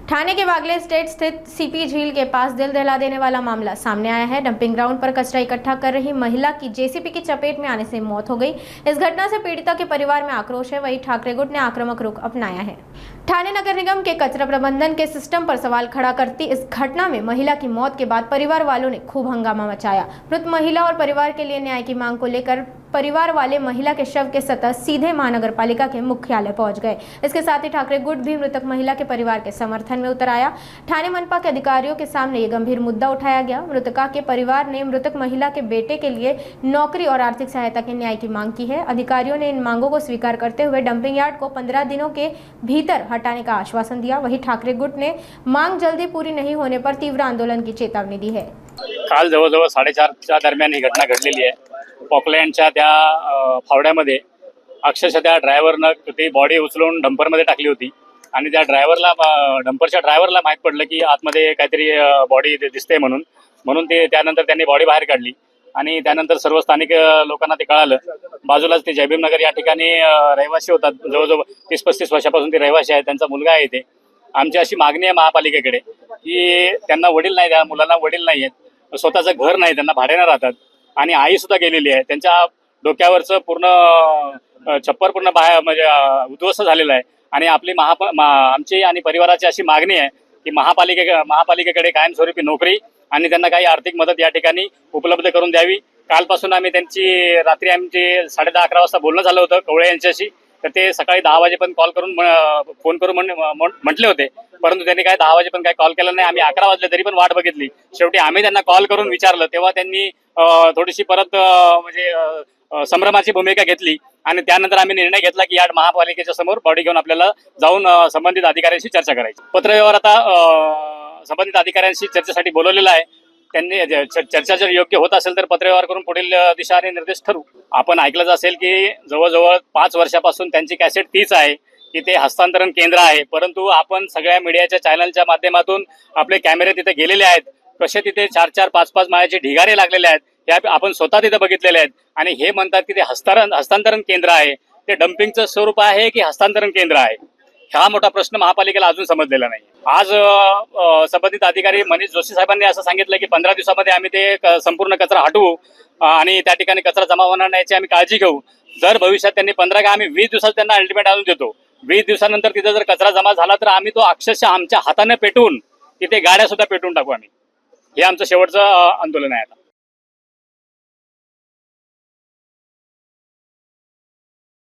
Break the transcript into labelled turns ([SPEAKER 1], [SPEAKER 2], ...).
[SPEAKER 1] ठाणे के Bagle state स्थित CP झील के pass दिल दहला देने वाला मामला सामने आया है। डंपिंग ग्राउंड पर कचरा इकट्ठा कर रही महिला की जेसीबी की चपेट में आने से मौत हो गई। इस घटना से पीड़िता के परिवार में आक्रोश है। वहीं ठाकरे गुट ने आक्रामक रुख अपनाया है। ठाणे नगर निगम के कचरा प्रबंधन के सिस्टम पर सवाल खड़ा करती इस घटना में महिला की मौत के बाद परिवार वालों ने खूब हंगामा मचाया। मृत महिला और परिवार के लिए न्याय की मांग को लेकर परिवार वाले महिला के शव के सतह सीधे महानगर पालिका के मुख्यालय पहुंच गए। इसके साथ ही ठाकरे गुट भी मृतक महिला के परिवार के समर्थन में उतर आया। ठाणे मनपा के अधिकारियों के सामने ये गंभीर मुद्दा उठाया गया। मृतका के परिवार ने मृतक महिला के बेटे के लिए नौकरी और आर्थिक सहायता के न्याय की मांग की है। अधिकारियों ने इन मांगों को स्वीकार करते हुए डंपिंग यार्ड को 15 दिनों के भीतर हटाने का आश्वासन दिया। वहीं ठाकरे गुट ने मांग जल्दी पूरी नहीं होने पर तीव्र आंदोलन की चेतावनी दी है।
[SPEAKER 2] काल जवळजवळ 4:30च्या दरम्यान ही घटना घडलेली आहे। पॉकलँडच्या त्या फावड्यामध्ये अक्षरशः त्या ड्रायव्हरनं ती बॉडी उचलून डंपरमध्ये टाकली होती आणि त्या डंपरच्या ड्रायव्हरला माहीत पडलं की आतमध्ये काहीतरी बॉडी दिसते म्हणून ते त्यानंतर त्यांनी बॉडी बाहेर काढली आणि त्यानंतर सर्व स्थानिक लोकांना ते कळालं। बाजूलाच ते जयभीमनगर या ठिकाणी रहिवासी होतात, जवळजवळ 30-35 वर्षापासून ते रहिवासी आहेत, त्यांचा मुलगा आहे इथे। आमची अशी मागणी आहे महापालिकेकडे की त्यांना वडील नाही, त्या मुलांना वडील नाही आहेत, स्वतःचं घर नाही, त्यांना भाड्यानं राहतात आणि आई सुद्धा गेलेली आहे। त्यांच्या डोक्यावरचं पूर्ण छप्पर पूर्ण बाहेर म्हणजे उद्ध्वस्त झालेलं आहे आणि आपली आमची आणि परिवाराची अशी मागणी आहे की महापालिकेकडे कायमस्वरूपी नोकरी आणि त्यांना काही आर्थिक मदत या ठिकाणी उपलब्ध करून द्यावी। कालपासून आम्ही त्यांची रात्री आमची 10:30-11 वाजता बोलणं झालं होतं कवळे यांच्याशी, तर ते सकाळी 10 वाजेपर्यंत कॉल करून फोन करून म्हटले होते, परंतु त्यांनी काय 10 वाजेपर्यंत काय कॉल केला नाही। आम्ही 11 वाजले तरी पण वाट बघितली। शेवटी आम्ही त्यांना कॉल करून विचारलं तेव्हा त्यांनी थोडीशी परत म्हणजे संभ्रमाची भूमिका घेतली आणि त्यानंतर आम्ही निर्णय घेतला की या महापालिकेच्या समोर बॉडी घेऊन आपल्याला जाऊन संबंधित अधिकाऱ्यांशी चर्चा करायची। पत्रव्यवहार आता संबंधित अधिकाऱ्यांशी चर्चेसाठी बोलवलेला आहे। त्यांनी चर्चा जर योग्य होत असेल तर पत्रव्यवहार करून पुढील दिशा आणि निर्देश ठरवू। आपण ऐकलंच असेल की जवळजवळ 5 वर्षापासून त्यांची कॅसेट तीच आहे की ते हस्तांतरण केंद्र आहे, परंतु आपण सगळ्या मीडियाच्या चॅनलच्या माध्यमातून आपले कॅमेरे तिथे गेलेले आहेत। कसे तिथे 4-4, 5-5 माळ्याचे ढिगारे लागलेले आहेत हे आपण स्वतः तिथे बघितलेले आहेत आणि हे म्हणतात की ते हस्तांतरण केंद्र आहे। ते डम्पिंगचं स्वरूप आहे की हस्तांतरण केंद्र आहे, हा मोठा प्रश्न महापालिकेला अजून समजलेला नाही। आज संबंधित अधिकारी मनीष जोशी साहेबांनी असं सांगितलं की 15 दिवसामध्ये आम्ही ते संपूर्ण कचरा हटवू आणि त्या ठिकाणी कचरा जमा होणार नाही याची आम्ही काळजी घेऊ। जर भविष्यात त्यांनी 15 का आम्ही 20 दिवसात त्यांना अल्टिमेट आणून देतो। 20 दिवसानंतर तिथे जर कचरा जमा झाला तर आम्ही तो अक्षरशः आमच्या हाताने पेटवून तिथे गाड्या सुद्धा पेटवून टाकू आम्ही। हे आमचं शेवटचं आंदोलन आहे आता।